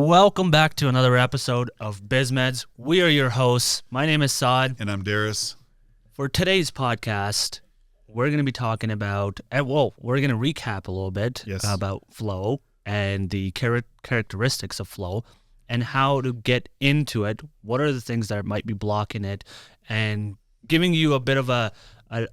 Welcome back to another episode of Biz Meds. We are your hosts. My name is Saad. And I'm Darris. For today's podcast, we're going to be talking about, we're going to recap a little bit about flow and the characteristics of flow and how to get into it. What are the things that might be blocking it, and giving you a bit of a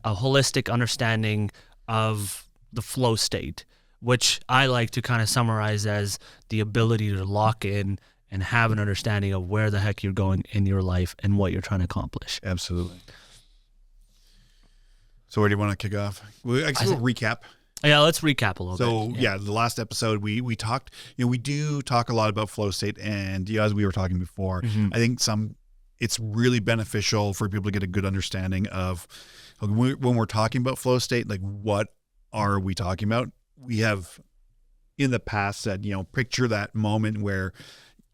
holistic understanding of the flow state, which I like to kind of summarize as the ability to lock in and have an understanding of where the heck you're going in your life and what you're trying to accomplish. Absolutely. So where do you want to kick off? We'll recap. Yeah, let's recap a little bit. So yeah, the last episode we talked, we do talk a lot about flow state, and as we were talking before, I think it's really beneficial for people to get a good understanding of when we're talking about flow state, like what are we talking about? We have in the past said, picture that moment where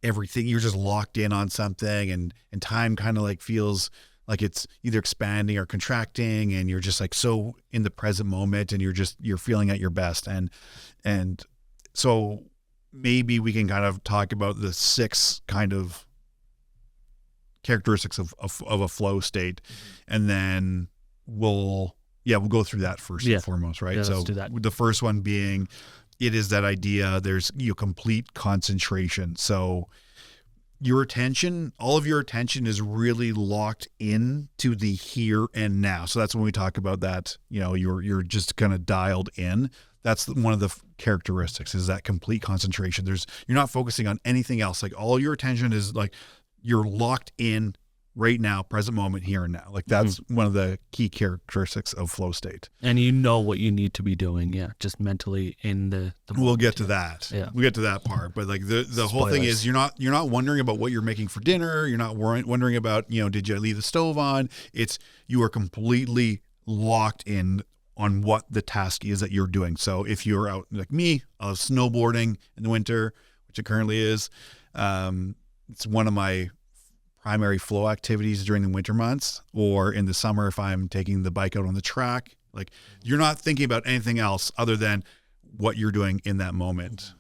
everything, you're just locked in on something and time kind of like feels like it's either expanding or contracting, and you're just like so in the present moment, and you're feeling at your best. And so maybe we can kind of talk about the 6 kind of characteristics of a flow state, and then we'll go through that first and foremost, right? Yeah, so let's do that. The first one being, it is that idea, there's complete concentration. So all of your attention is really locked in to the here and now. So that's when we talk about that, you're just kind of dialed in. That's one of the characteristics, is that complete concentration. You're not focusing on anything else. Like all your attention is like, you're locked in right now, present moment, here and now. Like that's one of the key characteristics of flow state. And you know what you need to be doing, just mentally in the We'll get to that. Yeah. We'll get to that part. But like the whole thing is you're not wondering about what you're making for dinner. You're not wondering about, did you leave the stove on? You are completely locked in on what the task is that you're doing. So if you're out like me, snowboarding in the winter, which it currently is, it's one of my primary flow activities during the winter months, or in the summer if I'm taking the bike out on the track. Like you're not thinking about anything else other than what you're doing in that moment.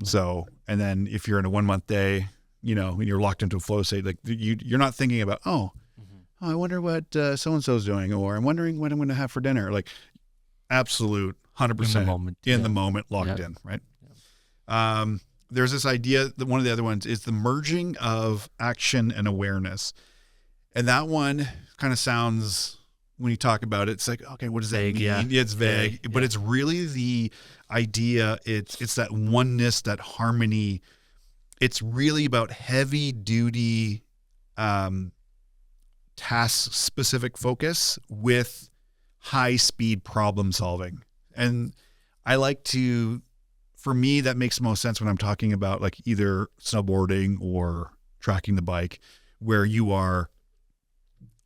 So, and then if you're in a 1-month day, when you're locked into a flow state, like you're not thinking about, I wonder what so-and-so's doing, or I'm wondering what I'm going to have for dinner. Like absolute 100% in the moment, locked in, right? Yeah. There's this idea that one of the other ones is the merging of action and awareness. And that one kind of sounds, when you talk about it, it's like, okay, what does that mean? Yeah. It's vague, but it's really the idea. It's that oneness, that harmony. It's really about heavy duty, task specific focus with high speed problem solving. And I like to, for me, that makes the most sense when I'm talking about like either snowboarding or tracking the bike, where you are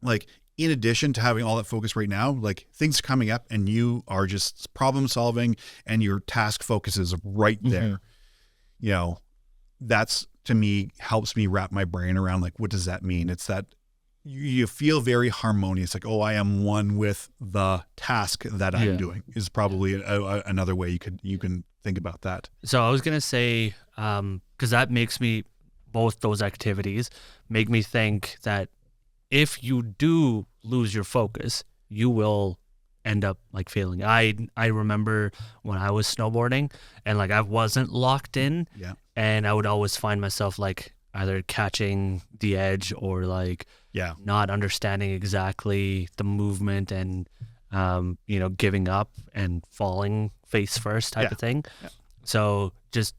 like, in addition to having all that focus right now, like things are coming up and you are just problem solving and your task focus is right there. That's, to me, helps me wrap my brain around like, what does that mean? It's that you feel very harmonious. Like, I am one with the task that I'm doing, is probably another way you can think about that. So I was going to say, because that makes me, both those activities make me think that if you do lose your focus, you will end up like failing. I remember when I was snowboarding and like I wasn't locked in, and I would always find myself like either catching the edge or like not understanding exactly the movement and giving up and falling face first type of thing. So just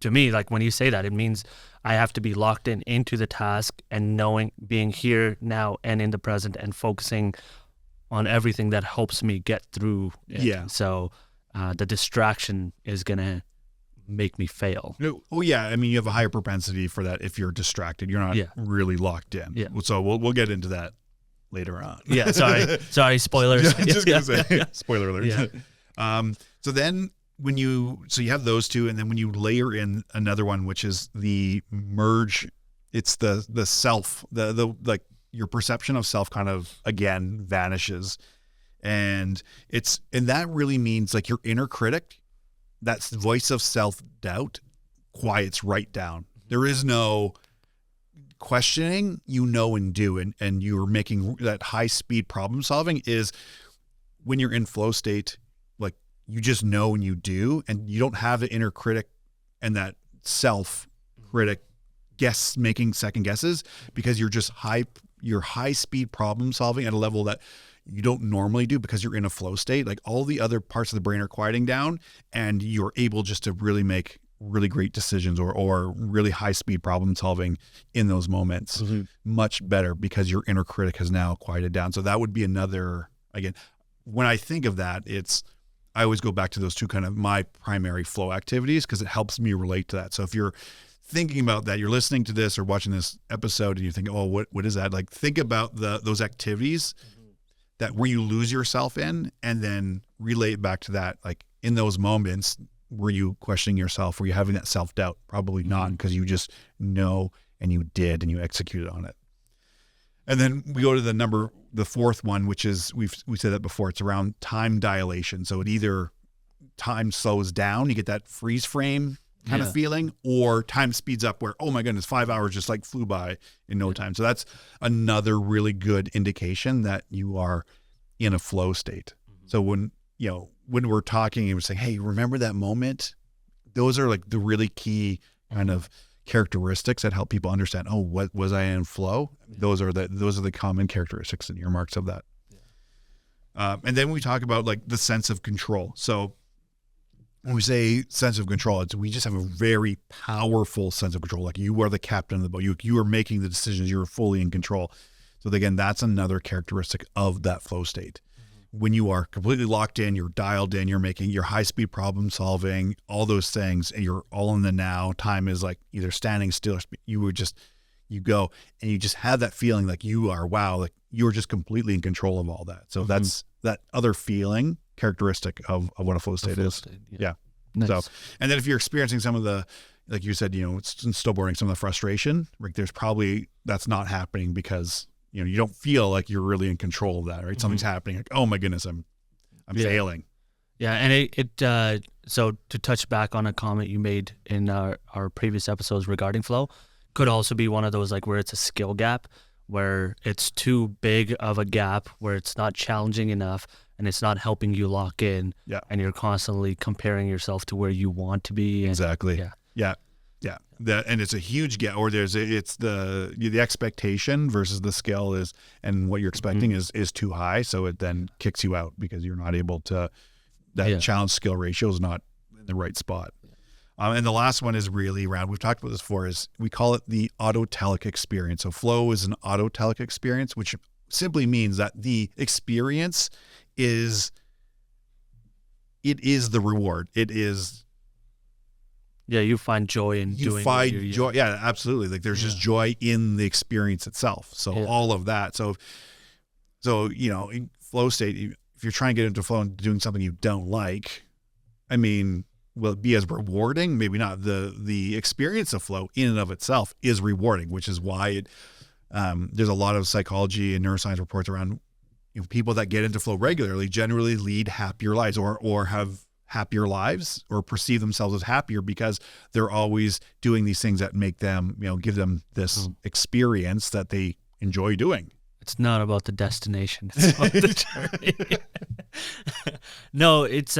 to me, like when you say that, it means I have to be locked into the task and being here now and in the present and focusing on everything that helps me get through it. So the distraction is going to make me fail. Oh yeah. I mean, you have a higher propensity for that if you're distracted. You're not really locked in. Yeah. So we'll get into that later on. Yeah. Sorry. Spoilers. Just gonna say, spoiler alert. Yeah. So then you have those two, and then when you layer in another one, which is the merge, it's the self, the like your perception of self kind of again vanishes, and that really means like your inner critic, that's the voice of self-doubt, quiets right down. There is no questioning, and do, and you're making that high speed problem solving. Is when you're in flow state, like you just know and you do, and you don't have the inner critic and that self critic making second guesses, because you're just high speed problem solving at a level that you don't normally do because you're in a flow state. Like all the other parts of the brain are quieting down, and you're able just to really make really great decisions or really high speed problem solving in those moments much better, because your inner critic has now quieted down. So that would be another, again, when I think of that, I always go back to those two kind of my primary flow activities, because it helps me relate to that. So if you're thinking about that, you're listening to this or watching this episode and you think, oh, what is that? Like, think about those activities that where you lose yourself in, and then relate back to that. Like in those moments, were you questioning yourself? Were you having that self-doubt? Probably not, because you just know and you did and you executed on it. And then we go to the fourth one, which is, we said that before, it's around time dilation. So it either time slows down, you get that freeze frame kind of feeling, or time speeds up where, oh my goodness, 5 hours just like flew by in no time. So that's another really good indication that you are in a flow state. So when we're talking and we're saying, hey, remember that moment? Those are like the really key kind of characteristics that help people understand, oh, what was I in flow? Those are the common characteristics and earmarks of that. And then we talk about like the sense of control. So when we say sense of control, we just have a very powerful sense of control. Like you are the captain of the boat. You are making the decisions. You're fully in control. So again, that's another characteristic of that flow state. When you are completely locked in, you're dialed in, you're making your high speed problem solving, all those things, and you're all in the now. Time is like either standing still or you go and you just have that feeling like you are, wow, like you're just completely in control of all that. So that's that other feeling characteristic of what a flow state is. Yeah. Nice. So, and then if you're experiencing some of the, like you said, it's snowboarding, some of the frustration, like there's probably, that's not happening because, you don't feel like you're really in control of that, right? Something's happening. Like, oh my goodness, I'm failing. Yeah. And so to touch back on a comment you made in our previous episodes regarding flow, could also be one of those like where it's a skill gap, where it's too big of a gap, where it's not challenging enough and it's not helping you lock in. Yeah. And you're constantly comparing yourself to where you want to be. And, exactly. Yeah. And it's a huge gap, or it's the expectation versus the skill is, and what you're expecting is too high. So it then kicks you out because you're not able to, that challenge skill ratio is not in the right spot. And the last one is really around, we've talked about this before, is we call it the Autotelic Experience. So flow is an Autotelic Experience, which simply means that the experience is the reward. It is. Yeah, you find joy in doing. You find joy. Yeah, absolutely. Like there's just joy in the experience itself. So all of that. So in flow state, if you're trying to get into flow and doing something you don't like, I mean, will it be as rewarding? Maybe not. The experience of flow in and of itself is rewarding, which is why there's a lot of psychology and neuroscience reports around people that get into flow regularly generally lead happier lives or have happier lives or perceive themselves as happier, because they're always doing these things that make them, give them this experience that they enjoy doing. It's not about the destination. It's about the journey. No, that's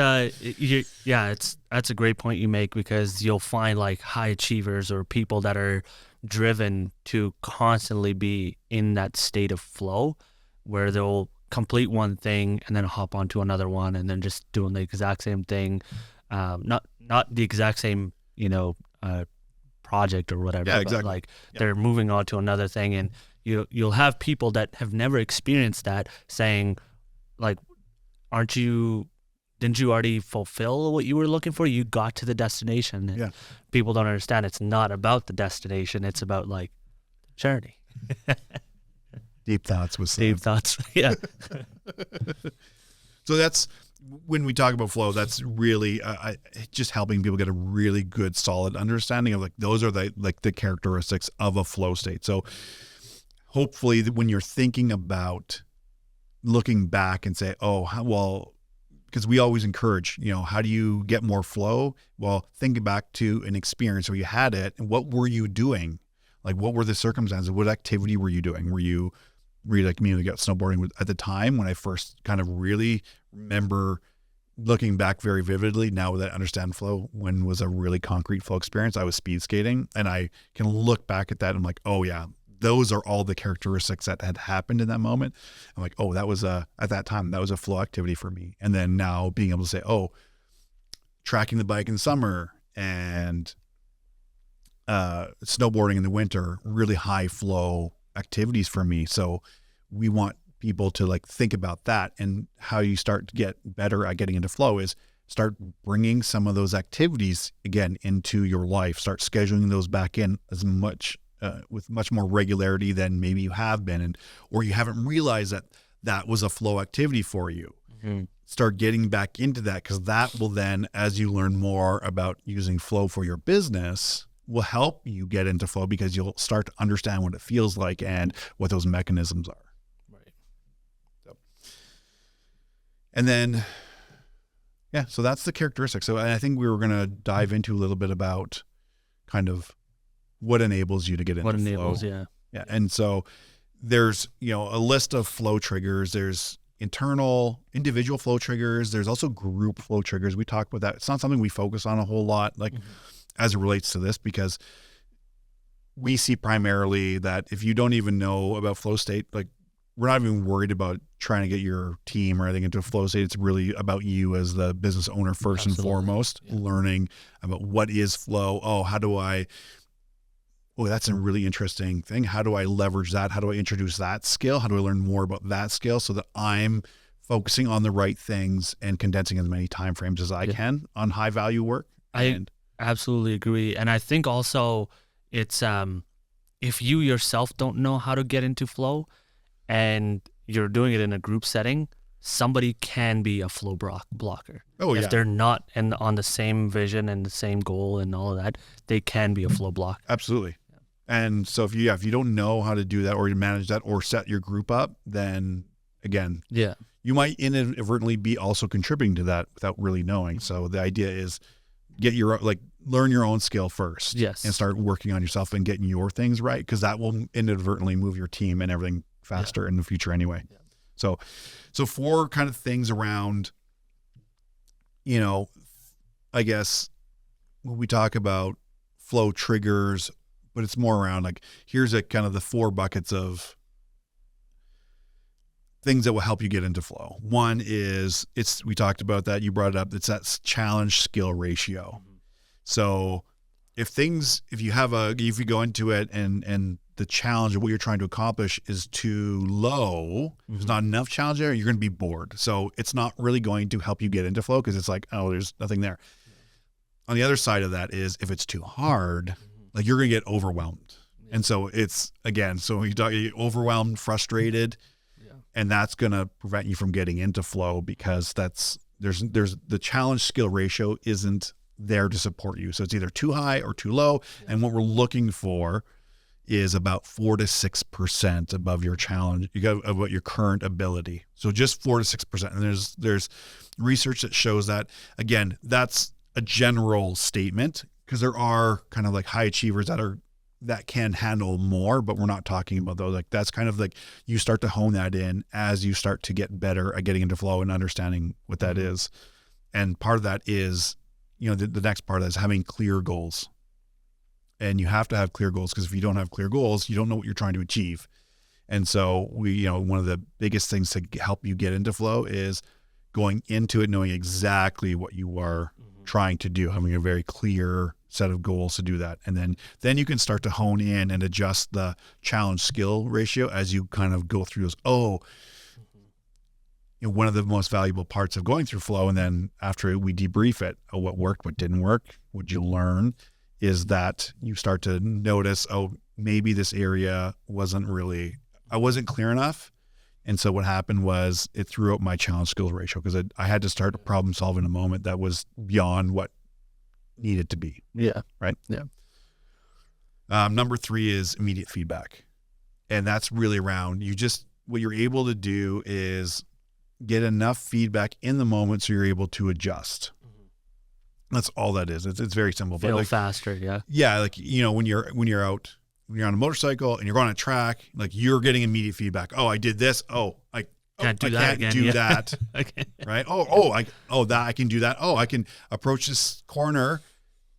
a great point you make, because you'll find like high achievers or people that are driven to constantly be in that state of flow, where they'll complete one thing and then hop onto another one and then just doing the exact same thing, not the exact same project or whatever, but like they're moving on to another thing. And you'll have people that have never experienced that saying like, didn't you already fulfill what you were looking for? You got to the destination. And people don't understand, it's not about the destination, it's about like journey. Deep thoughts with Deep thoughts. Yeah. So that's when we talk about flow, that's really just helping people get a really good, solid understanding of like, those are the characteristics of a flow state. So hopefully when you're thinking about looking back and say, because because we always encourage, how do you get more flow? Well, think back to an experience where you had it, and what were you doing? Like, what were the circumstances? What activity were you doing? Were you like me, we got snowboarding at the time when I first kind of really remember looking back very vividly now that I understand flow, when was a really concrete flow experience. I was speed skating, and I can look back at that and I'm like, oh yeah, those are all the characteristics that had happened in that moment. I'm like, oh, that was at that time, that was a flow activity for me. And then now being able to say, oh, tracking the bike in summer and snowboarding in the winter, really high flow activities for me. So we want people to like think about that, and how you start to get better at getting into flow is start bringing some of those activities again into your life, start scheduling those back in as much with much more regularity than maybe you have been, or you haven't realized that was a flow activity for you. Mm-hmm. Start getting back into that, because that will then, as you learn more about using flow for your business, will help you get into flow, because you'll start to understand what it feels like and what those mechanisms are. Right. So, and then, so that's the characteristics. So I think we were going to dive into a little bit about kind of what enables you to get into flow. What enables, yeah. And so there's, a list of flow triggers. There's individual flow triggers. There's also group flow triggers. We talk about that. It's not something we focus on a whole lot, as it relates to this, because we see primarily that if you don't even know about flow state, like, we're not even worried about trying to get your team or anything into a flow state. It's really about you as the business owner first and foremost, learning about what is flow. That's a really interesting thing. How do I leverage that? How do I introduce that skill? How do I learn more about that skill so that I'm focusing on the right things and condensing as many time frames as I can on high value work? I absolutely agree. And I think also it's if you yourself don't know how to get into flow and you're doing it in a group setting, somebody can be a flow blocker. If they're not on the same vision and the same goal and all of that, they can be a flow blocker. Absolutely. And so if you don't know how to do that, or you manage that, or set your group up, then again, you might inadvertently be also contributing to that without really knowing. So the idea is learn your own skill first, and start working on yourself and getting your things right, because that will inadvertently move your team and everything faster in the future anyway. So 4 kind of things around, I guess when we talk about flow triggers, but it's more around like, here's a kind of the 4 buckets of things that will help you get into flow. One is, we talked about that, you brought it up, it's that challenge skill ratio. Mm-hmm. So if you go into it and the challenge of what you're trying to accomplish is too low, there's not enough challenge there, you're going to be bored. So it's not really going to help you get into flow, because it's like, oh, there's nothing there. On the other side of that is, if it's too hard, like, you're going to get overwhelmed. And so it's, again, so you get overwhelmed, frustrated, and that's going to prevent you from getting into flow, because there's the challenge skill ratio isn't there to support you. So it's either too high or too low. And what we're looking for is about 4 to 6% above your challenge, about your current ability. So just 4 to 6%. And there's research that shows that, again, that's a general statement, because there are kind of like high achievers that can handle more, but we're not talking about those. Like, that's kind of like, you start to hone that in as you start to get better at getting into flow and understanding what that is. And part of that is, the next part of that is having clear goals. And you have to have clear goals, because if you don't have clear goals, you don't know what you're trying to achieve. And so one of the biggest things to help you get into flow is going into it knowing exactly what you are trying to do, having a very clear set of goals to do that. And then you can start to hone in and adjust the challenge skill ratio as you kind of go through those. One of the most valuable parts of going through flow, and then after we debrief it, what worked, what didn't work, what you learn, is that you start to notice, maybe this area I wasn't clear enough. And so what happened was, it threw up my challenge skills ratio, because I had to start a problem solving in a moment that was beyond what needed to be. Yeah. Right. Yeah. Number 3 is immediate feedback. And that's really around, what you're able to do is get enough feedback in the moment so you're able to adjust. That's all that is. It's very simple. Feel but faster, yeah. Yeah, like, you know, when you're on a motorcycle and you're going on a track, like you're getting immediate feedback. Oh, I did this. Oh, I can't do that. Okay. Right? I can do that. Oh, I can approach this corner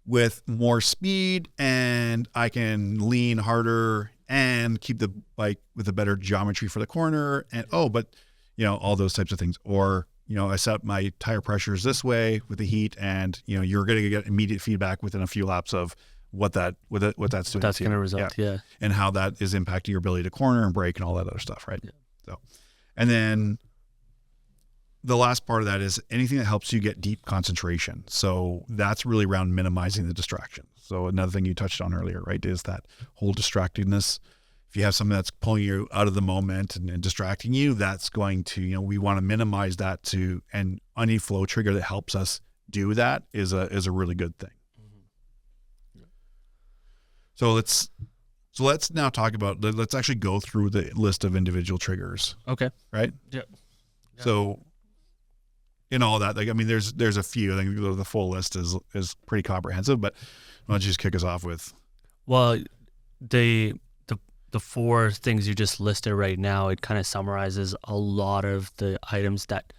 with more speed, and I can lean harder and keep the bike with a better geometry for the corner. And but you know, all those types of things. Or, you know, I set my tire pressures this way with the heat, and, you know, you're going to get immediate feedback within a few laps of what that's doing. That's going to result. Yeah. And how that is impacting your ability to corner and brake and all that other stuff. Right. Yeah. So, and then the last part of that is anything that helps you get deep concentration. So that's really around minimizing the distraction. So another thing you touched on earlier, right, is that whole distractedness. If you have something that's pulling you out of the moment and distracting you, that's going to, you know, we want to minimize that to, and any flow trigger that helps us do that is a really good thing. Mm-hmm. Yeah. So let's now talk about, let's actually go through the list of individual triggers. Okay. Right? Yeah. So in all that, like, I mean, there's a few. I think the full list is pretty comprehensive, but why don't you just kick us off with? Well, the 4 things you just listed right now, it kind of summarizes a lot of the items that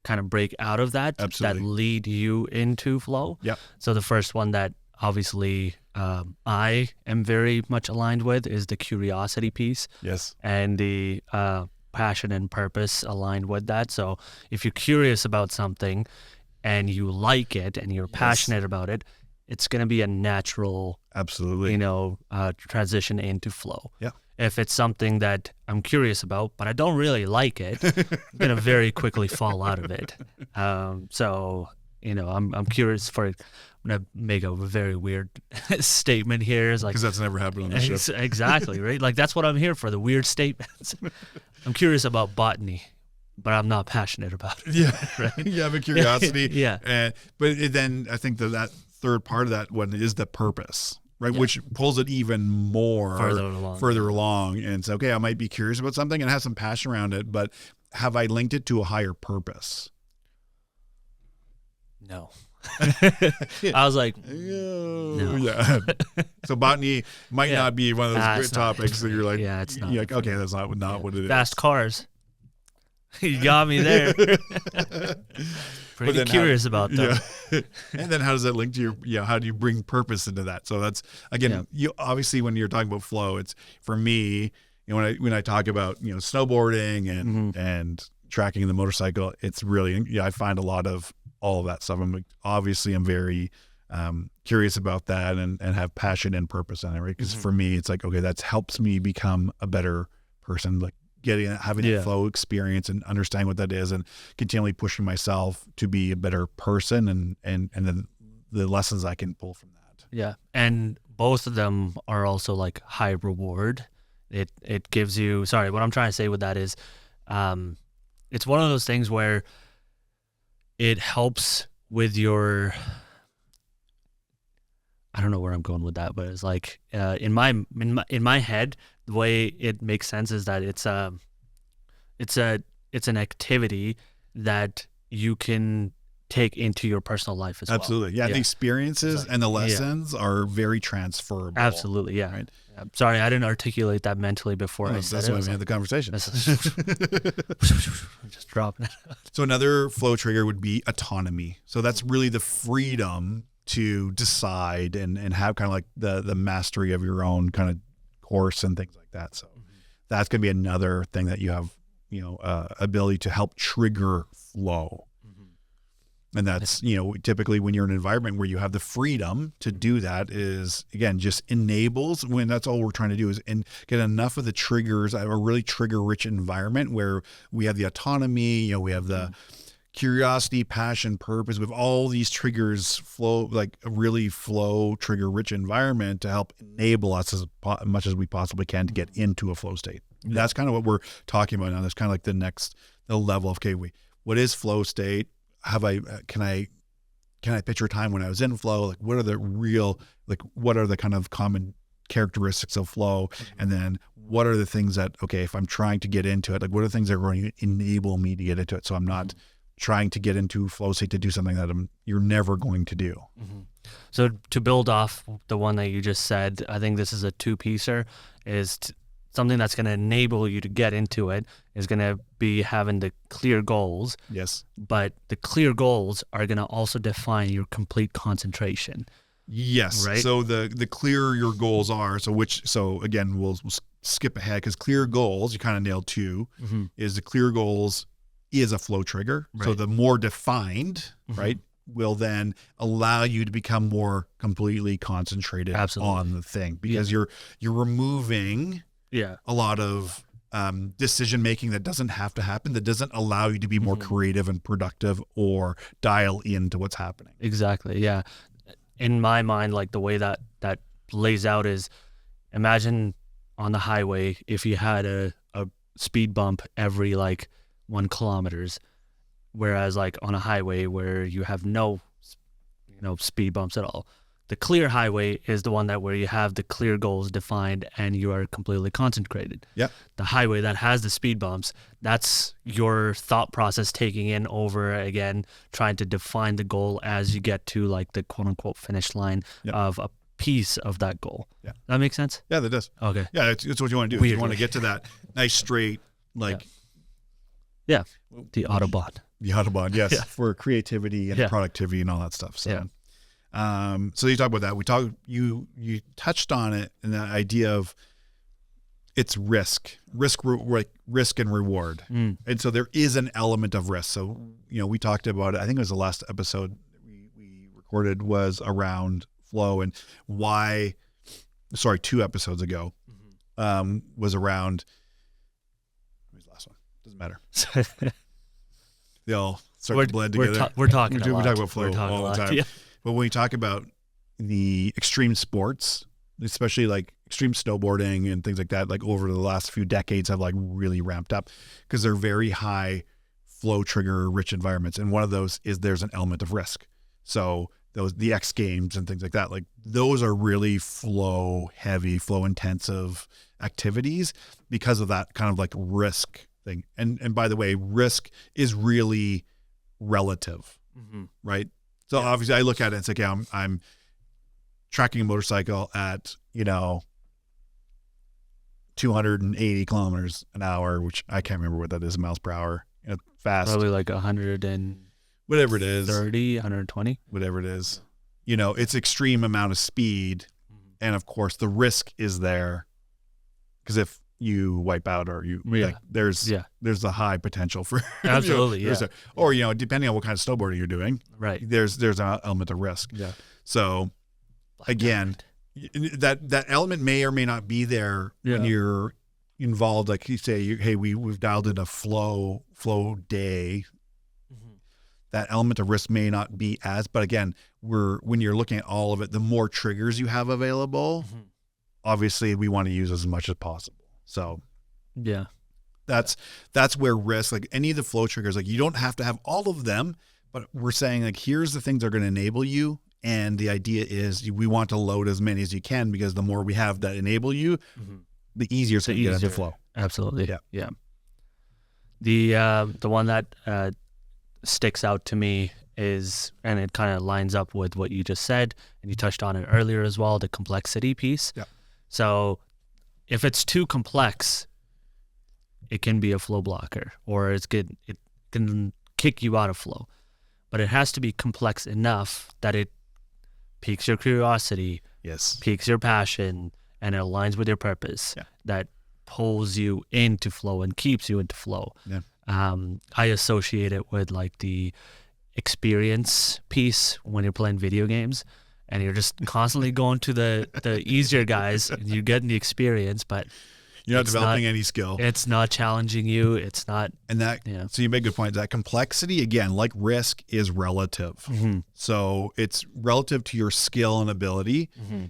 kind of break out of that. Absolutely. That lead you into flow. Yeah. So the first one that obviously I am very much aligned with is the curiosity piece. Yes. And the passion and purpose aligned with that. So if you're curious about something and you like it and you're passionate about it, it's going to be a natural, absolutely, you know, transition into flow. Yeah. If it's something that I'm curious about, but I don't really like it, I'm going to very quickly fall out of it. So, you know, I'm curious for it. I'm going to make a very weird statement here. It's like, because that's never happened on the show. Exactly, right? Like, that's what I'm here for, the weird statements. I'm curious about botany, but I'm not passionate about it. Yeah. Right? You have a curiosity. Yeah. But then I think that third part of that one is the purpose, right? Yeah. Which pulls it even more further along. And it's okay, I might be curious about something and have some passion around it, but have I linked it to a higher purpose? No. I was like, no. Yeah. So botany might not be one of those great topics that you're like, it's not. You're like, okay, that's not what it is. Fast cars. You got me there. Pretty curious about them. Yeah. And then how does that link to your, how do you bring purpose into that? So that's, again, you obviously, when you're talking about flow, it's, for me, you know, when I talk about, you know, snowboarding and tracking the motorcycle, it's really, I find a lot of all of that stuff. I'm very curious about that and have passion and purpose in it, right? Because for me, it's like, okay, that helps me become a better person, like having a flow experience and understanding what that is and continually pushing myself to be a better person and then the lessons I can pull from that. Yeah. And both of them are also like high reward. It gives you, what I'm trying to say with that is it's one of those things where it helps with your, I don't know where I'm going with that, but it's like in my head, the way it makes sense is that it's an activity that you can take into your personal life as well. Absolutely. Yeah. The experiences and the lessons are very transferable. Absolutely. Yeah. Right? Sorry, I didn't articulate that mentally before I said it. That's why we had the conversation. Just dropping it out. So another flow trigger would be autonomy. So that's really the freedom to decide and have kind of like the mastery of your own kind of course and things like that. So that's going to be another thing that you have, you know, ability to help trigger flow. And that's, you know, typically when you're in an environment where you have the freedom to do that is, again, just enables, when that's all we're trying to do is get enough of the triggers, a really trigger rich environment where we have the autonomy, you know, we have the curiosity, passion, purpose, with all these triggers flow, like a really flow trigger rich environment to help enable us as much as we possibly can to get into a flow state. Yeah. That's kind of what we're talking about now. That's kind of like the level of, okay, what is flow state? Can I picture a time when I was in flow? Like what are the kind of common characteristics of flow, and then what are the things that, okay, if I'm trying to get into it, like what are the things that are going to enable me to get into it? So I'm not trying to get into flow state to do something that you're never going to do. So to build off the one that you just said, I think this is a two-piecer, is something that's going to enable you to get into it is going to be having the clear goals. Yes. But the clear goals are going to also define your complete concentration. Yes. Right. So the clearer your goals are, so again, we'll skip ahead because clear goals, you kind of nailed two, is the clear goals is a flow trigger. Right. So the more defined, right, will then allow you to become more completely concentrated on the thing, because you're removing a lot of decision making that doesn't have to happen, that doesn't allow you to be more creative and productive or dial into what's happening. Exactly. Yeah. In my mind, like the way that lays out is, imagine on the highway, if you had a speed bump every like 1 kilometers, whereas like on a highway where you have no speed bumps at all. The clear highway is the one where you have the clear goals defined and you are completely concentrated. Yeah. The highway that has the speed bumps, that's your thought process taking in over again, trying to define the goal as you get to like the quote unquote finish line of a piece of that goal. Yeah. That makes sense? Yeah, that does. Okay. Yeah, it's what you want to do. You want to get to that nice straight, like. Yeah. The Autobahn. The Autobahn, yes, for creativity and productivity and all that stuff. So. So you talk about that. You touched on it, and the idea of it's risk and reward. And so there is an element of risk. So, we talked about it. I think it was the last episode we recorded was around flow, and why, 2 episodes ago, was around, who's the last one? Doesn't matter. They all start to blend together. We're talking we talk about flow all the time. Yeah. But when we talk about the extreme sports, especially like extreme snowboarding and things like that, like over the last few decades have like really ramped up because they're very high flow trigger rich environments. And one of those is there's an element of risk. So the X Games and things like that, like those are really flow heavy, flow intensive activities because of that kind of like risk thing. And by the way, risk is really relative, right? So obviously I look at it and say, okay, I'm tracking a motorcycle at, 280 kilometers an hour, which I can't remember what that is, miles per hour, fast. Probably like 100 and whatever it is. 30, 120. Whatever it is. It's extreme amount of speed. And of course the risk is there because if you wipe out or there's a high potential for absolutely or depending on what kind of snowboarding you're doing, right, there's an element of risk. So again, that element may or may not be there when you're involved, like you say, hey, we've dialed in a flow day. That element of risk may not be but again, when you're looking at all of it, the more triggers you have available, obviously we want to use as much as possible. So that's where risk, like any of the flow triggers, like you don't have to have all of them, but we're saying like, here's the things that are going to enable you. And the idea is we want to load as many as you can because the more we have that enable you, the easier it's going to get into flow. Absolutely. Yeah. The one that sticks out to me is, and it kind of lines up with what you just said, and you touched on it earlier as well, the complexity piece. Yeah. So if it's too complex, it can be a flow blocker, or it can kick you out of flow. But it has to be complex enough that it piques your curiosity, piques your passion, and it aligns with your purpose. That pulls you into flow and keeps you into flow. I associate it with like the experience piece when you're playing video games. And you're just constantly going to the easier guys, and you're getting the experience, but you're not developing any skill. It's not challenging you. It's not. And so you make a good point. That complexity, again, like risk, is relative. So it's relative to your skill and ability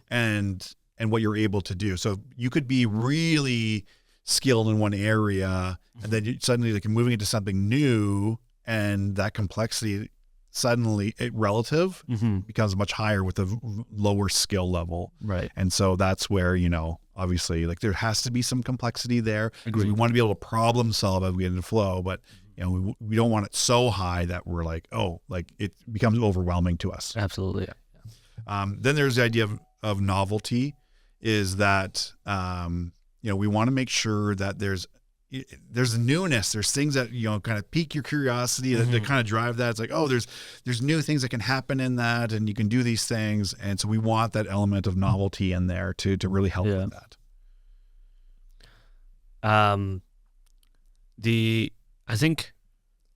and what you're able to do. So you could be really skilled in one area, and then suddenly like moving into something new, and that complexity suddenly relative becomes much higher with a lower skill level. Right. And so that's where, obviously like there has to be some complexity there because we want to be able to problem solve as we get into flow, but we don't want it so high that we're like, it becomes overwhelming to us. Absolutely. Then there's the idea of novelty is that, we want to make sure that there's newness. There's things that, kind of pique your curiosity that kind of drive that. It's like, there's new things that can happen in that and you can do these things. And so we want that element of novelty in there to really help with that. I think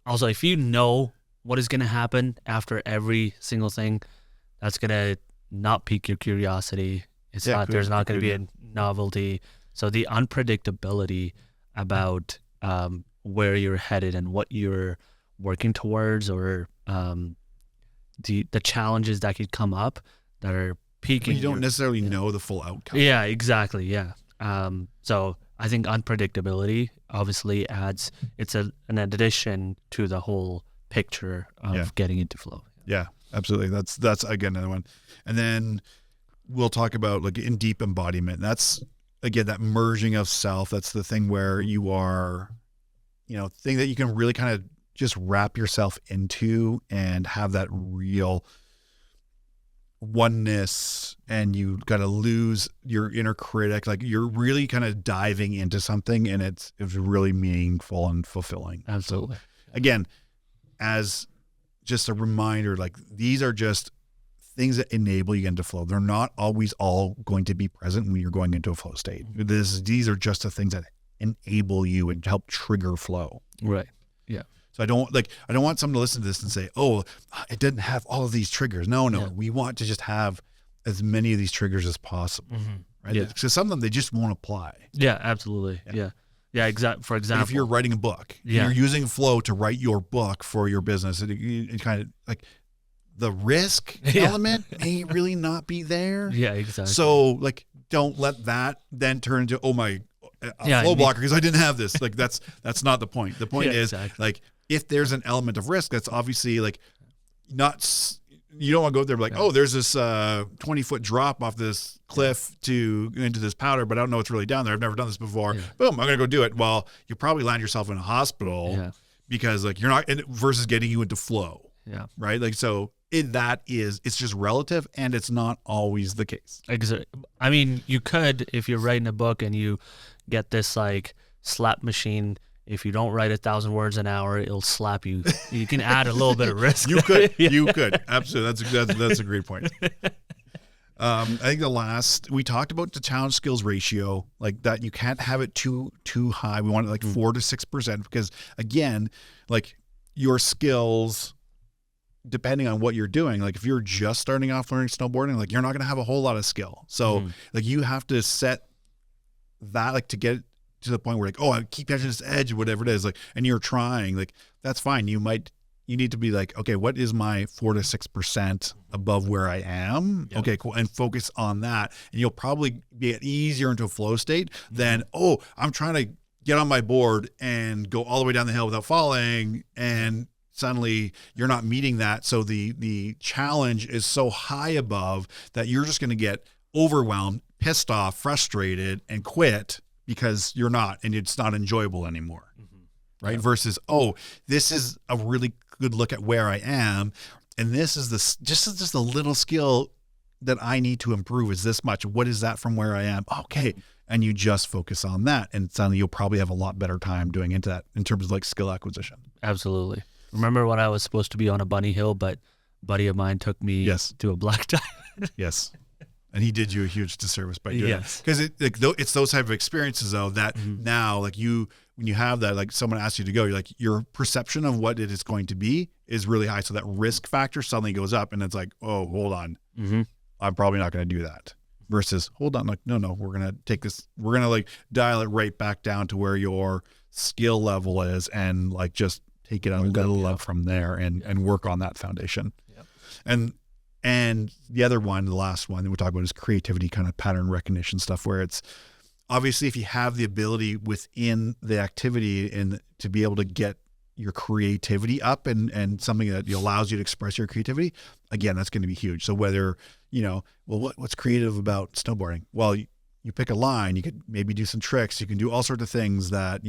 also if you know what is going to happen after every single thing, that's going to not pique your curiosity. There's not going to be a novelty. So the unpredictability about where you're headed and what you're working towards, or the challenges that could come up that are piquing. You don't necessarily know the full outcome. Yeah, exactly. Yeah. So I think unpredictability obviously it's an addition to the whole picture of getting into flow. Yeah, absolutely. That's again another one. And then we'll talk about like in deep embodiment. That's again that merging of self. That's the thing where you are, thing that you can really kind of just wrap yourself into and have that real oneness, and you got to lose your inner critic. Like you're really kind of diving into something, and it's really meaningful and fulfilling. Absolutely. So, again, as just a reminder, like these are just things that enable you into flow. They're not always all going to be present when you're going into a flow state. These are just the things that enable you and help trigger flow. Right. Yeah. So I don't want someone to listen to this and say, "Oh, it didn't have all of these triggers." No. Yeah. We want to just have as many of these triggers as possible, right? Yeah. Because some of them they just won't apply. Yeah, absolutely. Yeah. Exactly. For example, like if you're writing a book, you're using flow to write your book for your business. It kind of like the risk element may really not be there. Yeah, exactly. So like, don't let that then turn into flow blocker because I didn't have this. Like that's not the point. The point is like if there's an element of risk, that's obviously like not. You don't want to go there like, there's this 20-foot drop off this cliff into this powder, but I don't know what's really down there. I've never done this before. Boom, I'm gonna go do it. Well, you probably land yourself in a hospital because like you're not versus getting you into flow. Yeah. Right. Like so. It's just relative, and it's not always the case. Exactly. I mean, you could, if you're writing a book and you get this like slap machine, if you don't write 1,000 words an hour, it'll slap you. You can add a little bit of risk. You could. Absolutely. That's a great point. I think we talked about the challenge skills ratio, like that you can't have it too high. We want it like 4 to 6% because again, like your skills, depending on what you're doing, like if you're just starting off learning snowboarding, like you're not going to have a whole lot of skill. So like you have to set that like to get to the point where like, I keep catching this edge, whatever it is, like, and you're trying, like, that's fine. You need to be like, okay, what is my 4 to 6% above where I am? Yep. Okay, cool. And focus on that. And you'll probably get easier into a flow state than, I'm trying to get on my board and go all the way down the hill without falling. And suddenly you're not meeting that. So the challenge is so high above that you're just going to get overwhelmed, pissed off, frustrated, and quit because you're not, and it's not enjoyable anymore. Right. Yeah. Versus, this is a really good look at where I am. And this is just a little skill that I need to improve is this much. What is that from where I am? Okay. And you just focus on that. And suddenly you'll probably have a lot better time doing into that in terms of like skill acquisition. Absolutely. Remember when I was supposed to be on a bunny hill, but a buddy of mine took me to a black tie? Yes. And he did you a huge disservice by doing it. Because it's those type of experiences, though, that now, like when you have that, like someone asks you to go, you're like, your perception of what it is going to be is really high. So that risk factor suddenly goes up, and it's like, hold on. I'm probably not going to do that. Versus, hold on, like, no, we're going to take this, we're going to like dial it right back down to where your skill level is and like just take it a little up from there and work on that foundation. Yep. And the other one, the last one that we're talking about is creativity, kind of pattern recognition stuff, where it's obviously if you have the ability within the activity and to be able to get your creativity up and something that allows you to express your creativity, again, that's going to be huge. So whether, what's creative about snowboarding? Well, you pick a line, you could maybe do some tricks, you can do all sorts of things that,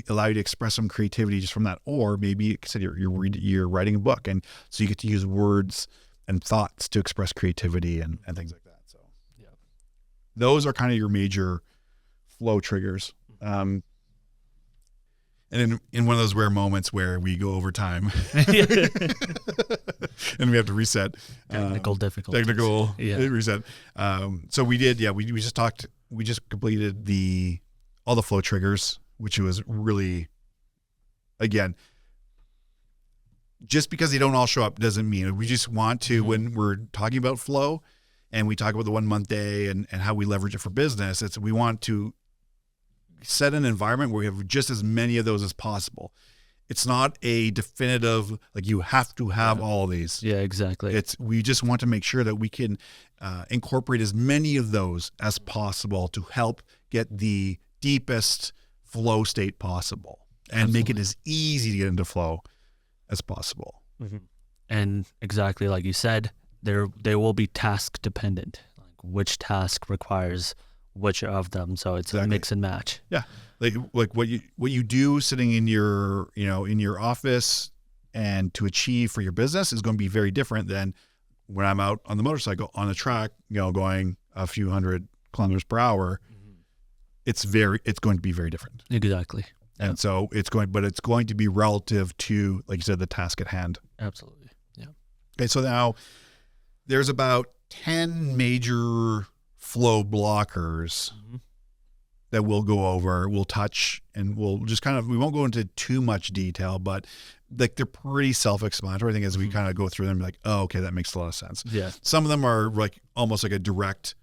allow you to express some creativity just from that. Or maybe, like I said, you're writing a book, and so you get to use words and thoughts to express creativity and things like that. So yeah, those are kind of your major flow triggers. And in one of those rare moments where we go over time and we have to reset, technical difficulties. Reset. So we did, we just completed all the flow triggers, which was really, again, just because they don't all show up doesn't mean we just want to, when we're talking about flow and we talk about the 1 month day and how we leverage it for business, we want to set an environment where we have just as many of those as possible. It's not a definitive, like you have to have all of these. Yeah, exactly. We just want to make sure that we can incorporate as many of those as possible to help get the deepest flow state possible and make it as easy to get into flow as possible. And exactly like you said, they will be task dependent, like which task requires which of them. So it's a mix and match. Yeah. Like what you do sitting in your, in your office and to achieve for your business is going to be very different than when I'm out on the motorcycle on the track, going a few hundred kilometers per hour. It's going to be very different. Exactly. And so it's going to be relative to, like you said, the task at hand. Absolutely. Yeah. Okay. So now there's about 10 major flow blockers that we'll go over, we'll touch, and we'll just we won't go into too much detail, but like they're pretty self-explanatory. I think as we kind of go through them, like, oh, okay, that makes a lot of sense. Yeah. Some of them are like almost like a direct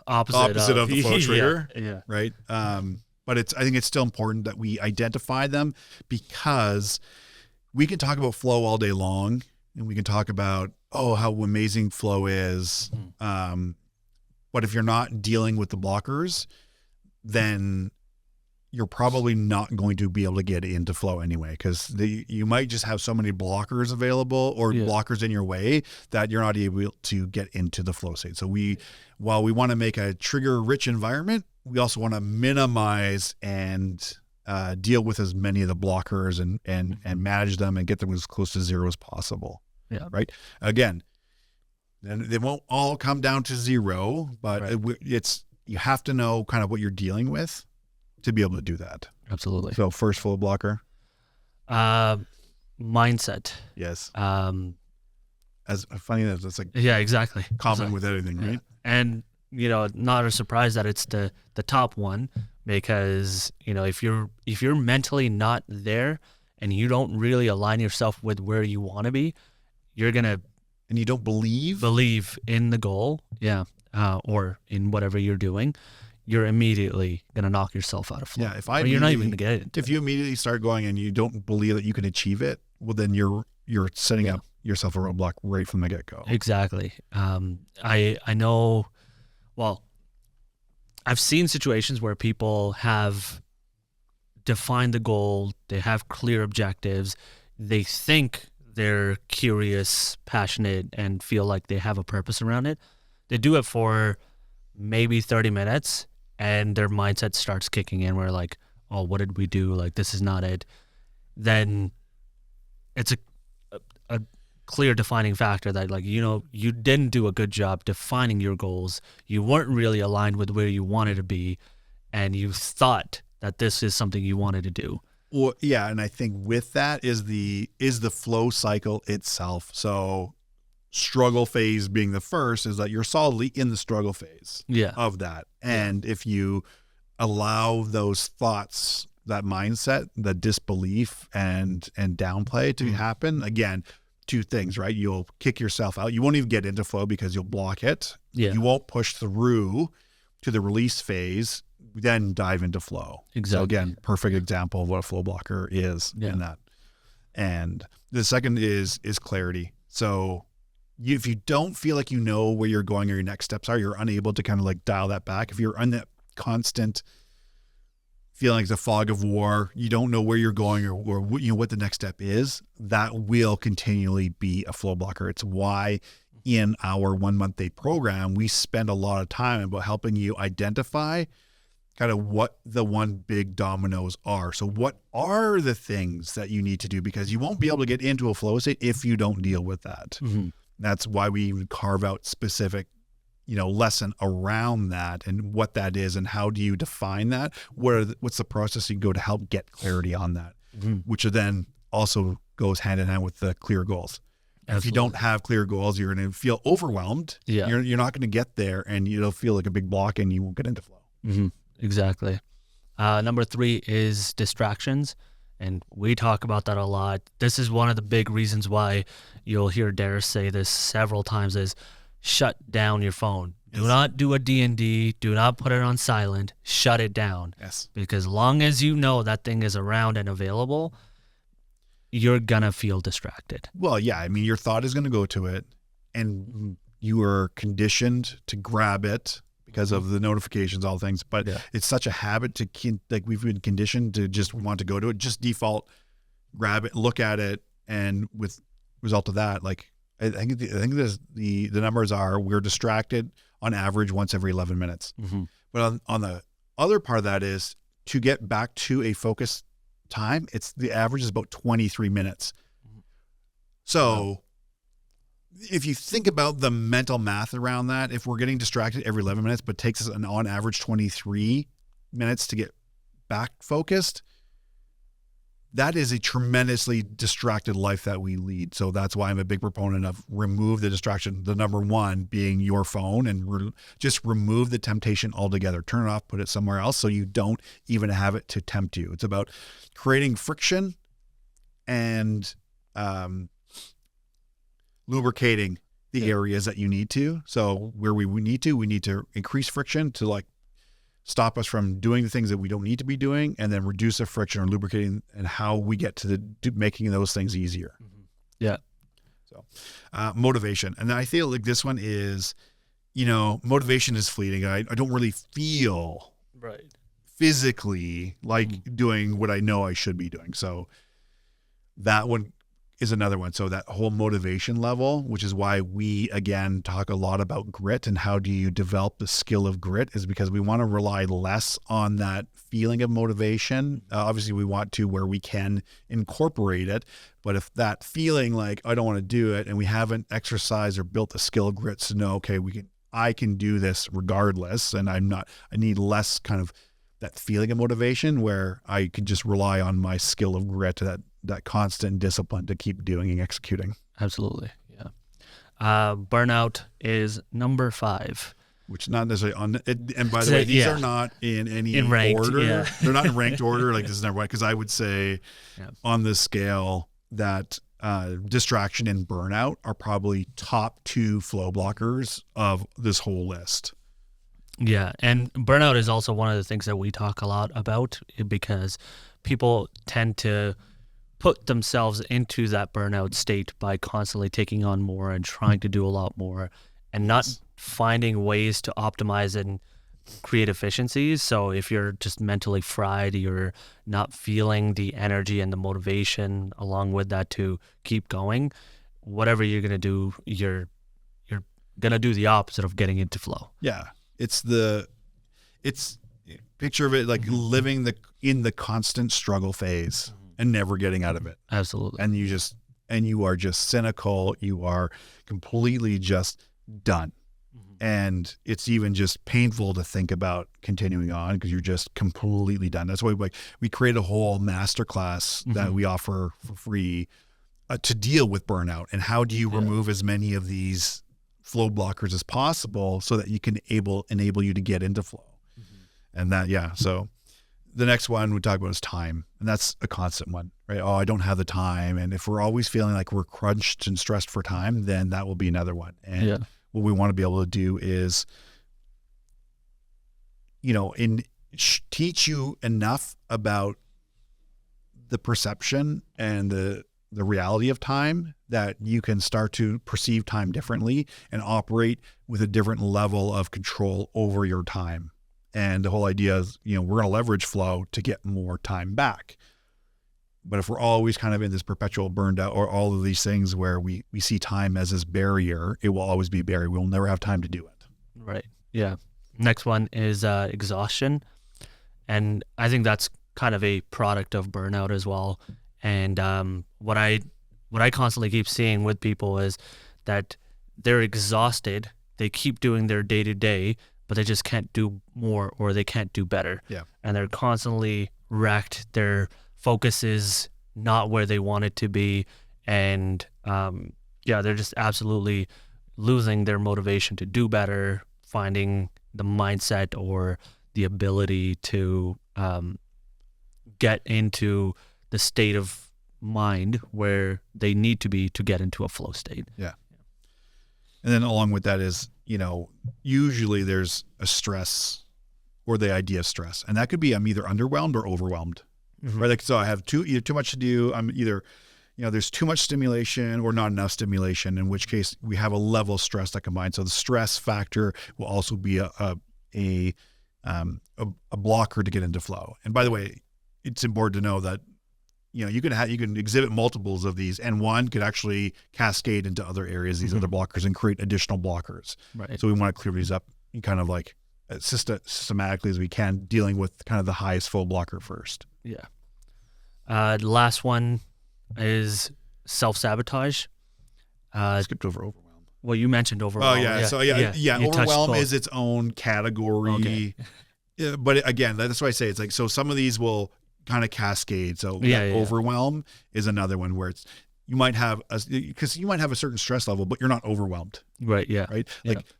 opposite of the flow trigger. Yeah. Right. But I think it's still important that we identify them, because we can talk about flow all day long and we can talk about, how amazing flow is. But if you're not dealing with the blockers, then you're probably not going to be able to get into flow anyway, because you might just have so many blockers available or blockers in your way that you're not able to get into the flow state. So while we want to make a trigger-rich environment, we also want to minimize and deal with as many of the blockers and manage them and get them as close to zero as possible. Yeah. Right. Again, then they won't all come down to zero, but you have to know kind of what you're dealing with to be able to do that. Absolutely. So first flow blocker. Mindset. Yes. As funny as it's like. Yeah, exactly. Common with everything, right? And, not a surprise that it's the top one, because, if you're mentally not there and you don't really align yourself with where you want to be, you're going to. And you don't believe in the goal. Yeah. Or in whatever you're doing, you're immediately going to knock yourself out of flow. Yeah. You're not even going to get it. If you immediately start going and you don't believe that you can achieve it, well, then you're setting up yourself a roadblock right from the get-go. Exactly. I know, well, I've seen situations where people have defined the goal, they have clear objectives, they think they're curious, passionate, and feel like they have a purpose around it. They do it for maybe 30 minutes and their mindset starts kicking in where like, oh, what did we do? Like, this is not it. Then it's a clear defining factor that, like, you didn't do a good job defining your goals. You weren't really aligned with where you wanted to be, and you thought that this is something you wanted to do. Well, yeah, and I think with that is the flow cycle itself. So struggle phase being the first is that you're solidly in the struggle phase of that. And if you allow those thoughts, that mindset, the disbelief and downplay to happen, again, two things, right? You'll kick yourself out. You won't even get into flow because you'll block it. Yeah. You won't push through to the release phase, then dive into flow. Exactly. So again, perfect example of what a flow blocker is in that. And the second is clarity. So if you don't feel like you know where you're going or your next steps are, you're unable to kind of like dial that back. If you're on that constant feeling like the fog of war, you don't know where you're going or what the next step is, that will continually be a flow blocker. It's why in our 1 month day program, we spend a lot of time about helping you identify kind of what the one big dominoes are. So what are the things that you need to do? Because you won't be able to get into a flow state if you don't deal with that. Mm-hmm. That's why we even carve out specific lesson around that and what that is and how do you define that? What's the process you go to help get clarity on that, which then also goes hand in hand with the clear goals. If you don't have clear goals, you're going to feel overwhelmed. Yeah. You're not going to get there and it'll feel like a big block and you won't get into flow. Mm-hmm. Exactly. Number 3 is distractions. And we talk about that a lot. This is one of the big reasons why you'll hear Darris say this several times is shut down your phone. Yes. Do not do a D&D. Do not put it on silent. Shut it down. Yes. Because long as you know that thing is around and available, you're going to feel distracted. Well, yeah. I mean, your thought is going to go to it and you are conditioned to grab it because of the notifications, all things. But it's such a habit we've been conditioned to just want to go to it, just default, grab it, look at it. And with result of that, I think the numbers are we're distracted on average once every 11 minutes. Mm-hmm. But on the other part of that is to get back to a focused time, the average is about 23 minutes. So if you think about the mental math around that, if we're getting distracted every 11 minutes, but takes us on average 23 minutes to get back focused, that is a tremendously distracted life that we lead. So that's why I'm a big proponent of remove the distraction. The number one being your phone and just remove the temptation altogether. Turn it off, put it somewhere else so you don't even have it to tempt you. It's about creating friction and lubricating the areas that you need to. So where we need to increase friction to stop us from doing the things that we don't need to be doing, and then reduce the friction or lubricating and how we get to making those things easier. Mm-hmm. Yeah. So motivation. And I feel like this one is, motivation is fleeting. I don't really feel physically like doing what I know I should be doing. So that one is another one. So that whole motivation level, which is why we, again, talk a lot about grit and how do you develop the skill of grit, is because we want to rely less on that feeling of motivation. Obviously, we want to where we can incorporate it. But if that feeling like I don't want to do it and we haven't exercised or built the skill of grit to know, okay, I can do this regardless. And I need less kind of that feeling of motivation where I can just rely on my skill of grit, that constant discipline to keep doing and executing. Absolutely. Yeah. Burnout is number 5. Which not necessarily on it. And by the way, these are not in any ranked order. Yeah. They're not in ranked order. This is number 1. Because I would say on this scale that distraction and burnout are probably top 2 flow blockers of this whole list. Yeah. And burnout is also one of the things that we talk a lot about, because people tend to put themselves into that burnout state by constantly taking on more and trying to do a lot more and not finding ways to optimize and create efficiencies. So if you're just mentally fried, you're not feeling the energy and the motivation along with that to keep going, whatever you're going to do, you're going to do the opposite of getting into flow. Yeah. It's picture of it like living in the constant struggle phase and never getting out of it. Absolutely. And you are just cynical. You are completely just done. And it's even just painful to think about continuing on because you're just completely done. That's why we create a whole masterclass that we offer for free to deal with burnout. And how do you remove as many of these flow blockers as possible so that you can enable you to get into flow. And that, so the next one we talk about is time. And that's a constant one, right? Oh, I don't have the time. And if we're always feeling like we're crunched and stressed for time, then that will be another one. And what we want to be able to do is, teach you enough about the perception and the reality of time that you can start to perceive time differently and operate with a different level of control over your time. And the whole idea is, we're going to leverage flow to get more time back. But if we're always kind of in this perpetual burned out or all of these things where we see time as this barrier, it will always be a barrier. We'll never have time to do it. Right. Yeah. Next one is exhaustion. And I think that's kind of a product of burnout as well. And what I constantly keep seeing with people is that they're exhausted. They keep doing their day-to-day, but they just can't do more or they can't do better. Yeah. And they're constantly wrecked. Their focus is not where they want it to be. And they're just absolutely losing their motivation to do better, finding the mindset or the ability to get into the state of mind where they need to be to get into a flow state. Yeah. And then along with that is, usually there's a stress or the idea of stress. And that could be I'm either underwhelmed or overwhelmed. Mm-hmm. Right? Like, so I have either too much to do. I'm either, there's too much stimulation or not enough stimulation, in which case we have a level of stress that combines. So the stress factor will also be a blocker to get into flow. And by the way, it's important to know that, you can exhibit multiples of these, and one could actually cascade into other areas, these other blockers, and create additional blockers. Right. So we want to clear these up kind of like systematically as we can, dealing with kind of the highest flow blocker first. Yeah. The last one is self-sabotage. Skipped over overwhelm. Well, you mentioned overwhelm. Oh, yeah. So, yeah. Overwhelm is its own category. Okay. Yeah, but again, that's why I say it's like, so some of these will kind of cascade. So overwhelm is another one where you might have a certain stress level, but you're not overwhelmed. Right. Yeah. Right.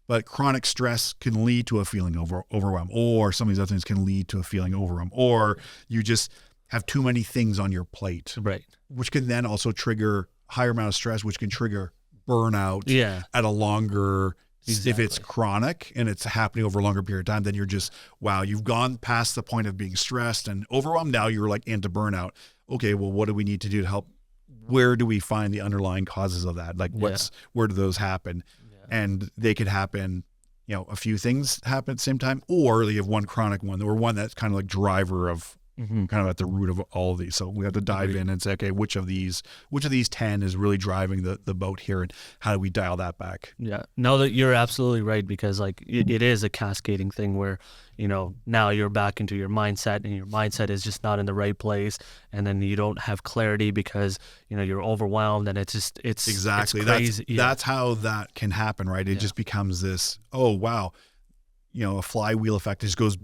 But chronic stress can lead to a feeling overwhelm, or some of these other things can lead to a feeling overwhelm, or you just have too many things on your plate. Right. Which can then also trigger higher amount of stress, which can trigger burnout at a longer. Exactly. If it's chronic and it's happening over a longer period of time, then you're just, wow, you've gone past the point of being stressed and overwhelmed. Now you're like into burnout. Okay, well, what do we need to do to help? Where do we find the underlying causes of that? Like where do those happen? Yeah. And they could happen, a few things happen at the same time, or you have one chronic one or one that's kind of like driver of kind of at the root of all of these. So we have to dive in and say, okay, which of these 10 is really driving the boat here, and how do we dial that back? Yeah, no, that you're absolutely right, because like it is a cascading thing where, now you're back into your mindset, and your mindset is just not in the right place, and then you don't have clarity because you're overwhelmed, and it's exactly it's crazy. That's how that can happen, right? It just becomes this, oh wow, a flywheel effect. It just goes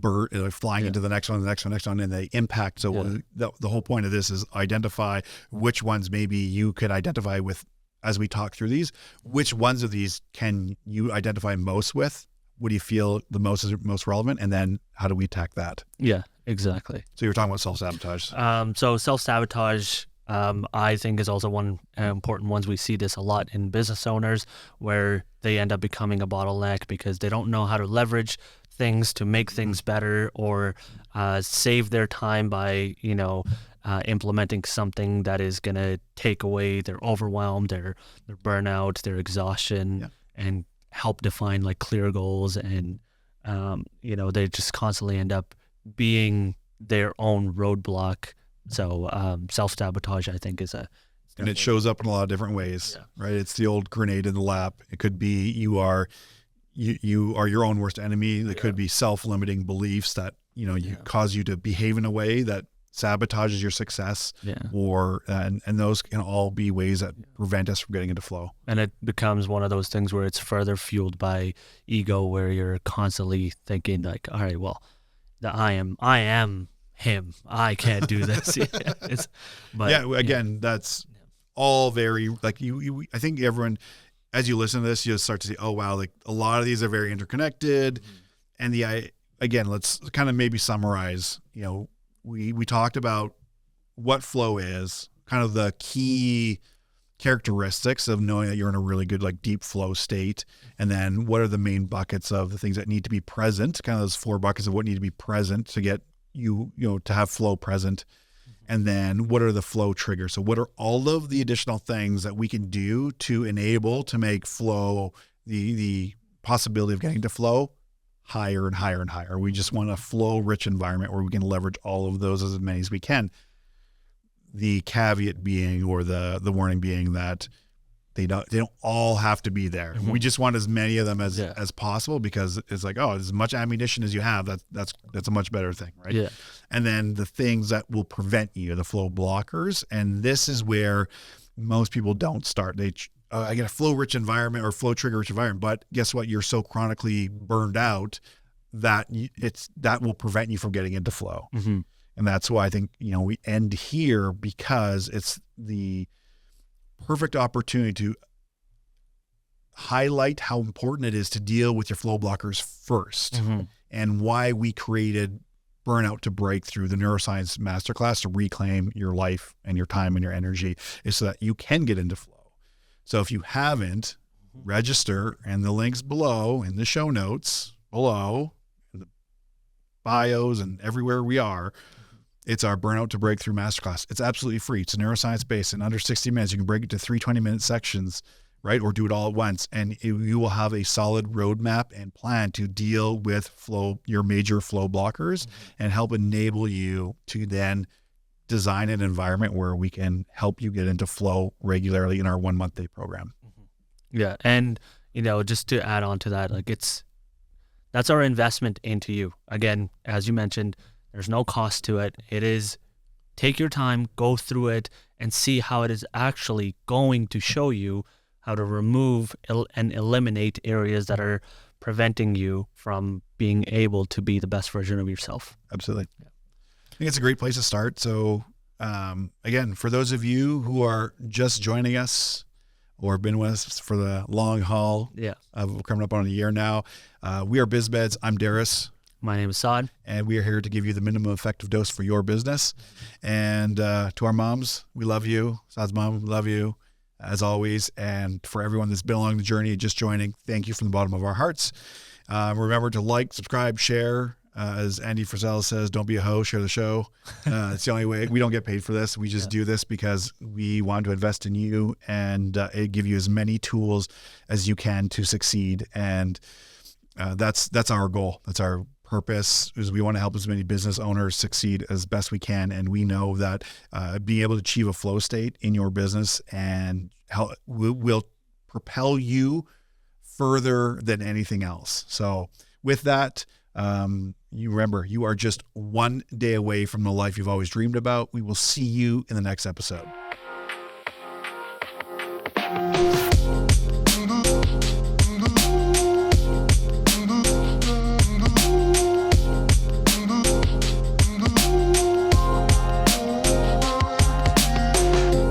flying into the next one, and they impact. So the whole point of this is identify which ones maybe you could identify with as we talk through these. Which ones of these can you identify most with? What do you feel the most is most relevant? And then how do we attack that? Yeah, exactly. So you're talking about self-sabotage. So self-sabotage, I think, is also one important ones. We see this a lot in business owners where they end up becoming a bottleneck because they don't know how to leverage things to make things better, or save their time by implementing something that is going to take away their overwhelm, their burnout, their exhaustion, and help define like clear goals. And they just constantly end up being their own roadblock. So self-sabotage, I think, and it shows up in a lot of different ways, right? It's the old grenade in the lap. It could be you are your own worst enemy. It could be self-limiting beliefs that cause you to behave in a way that sabotages your success, and those can all be ways that prevent us from getting into flow. And it becomes one of those things where it's further fueled by ego, where you're constantly thinking like, all right, well, I am him. I can't do this. That's all very like you. I think everyone, as you listen to this, you'll start to see, oh wow, like a lot of these are very interconnected. And let's kind of maybe summarize. We talked about what flow is, kind of the key characteristics of knowing that you're in a really good like deep flow state, and then what are the main buckets of the things that need to be present, kind of those 4 buckets of what need to be present to get you to have flow present. And then what are the flow triggers? So what are all of the additional things that we can do to enable to make flow, the possibility of getting to flow higher and higher and higher. We just want a flow-rich environment where we can leverage all of those as many as we can. The caveat being, or the warning being, that they don't all have to be there. We just want as many of them as possible, because it's like, oh, as much ammunition as you have, that's a much better thing, right? Yeah. And then the things that will prevent you, the flow blockers, and this is where most people don't start. I get a flow-rich environment or flow trigger-rich environment, but guess what? You're so chronically burned out that that will prevent you from getting into flow. And that's why I think, we end here, because it's the perfect opportunity to highlight how important it is to deal with your flow blockers first, and why we created Burnout to Breakthrough, the neuroscience masterclass, to reclaim your life and your time and your energy, is so that you can get into flow. So if you haven't, register, and the links below in the show notes below, in the bios and everywhere we are. It's our Burnout to Breakthrough Masterclass. It's absolutely free. It's a neuroscience based. In under 60 minutes, you can break it to 3 20-minute sections, right? Or do it all at once. And you will have a solid roadmap and plan to deal with your major flow blockers, and help enable you to then design an environment where we can help you get into flow regularly in our 1 month day program. Yeah. And, just to add on to that, that's our investment into you. Again, as you mentioned, there's no cost to it. It is, take your time, go through it, and see how it is actually going to show you how to remove and eliminate areas that are preventing you from being able to be the best version of yourself. Absolutely. Yeah. I think it's a great place to start. So again, for those of you who are just joining us or been with us for the long haul, of coming up on a year now, we are Biz Meds. I'm Darris. My name is Saad. And we are here to give you the minimum effective dose for your business. And to our moms, we love you. Saad's mom, we love you, as always. And for everyone that's been along the journey and just joining, thank you from the bottom of our hearts. Remember to like, subscribe, share. As Andy Frisell says, don't be a hoe, share the show. It's the only way. We don't get paid for this. We just do this because we want to invest in you and give you as many tools as you can to succeed. And that's our goal. That's our purpose, is we want to help as many business owners succeed as best we can. And we know that being able to achieve a flow state in your business and will propel you further than anything else. So with that, you remember, you are just one day away from the life you've always dreamed about. We will see you in the next episode.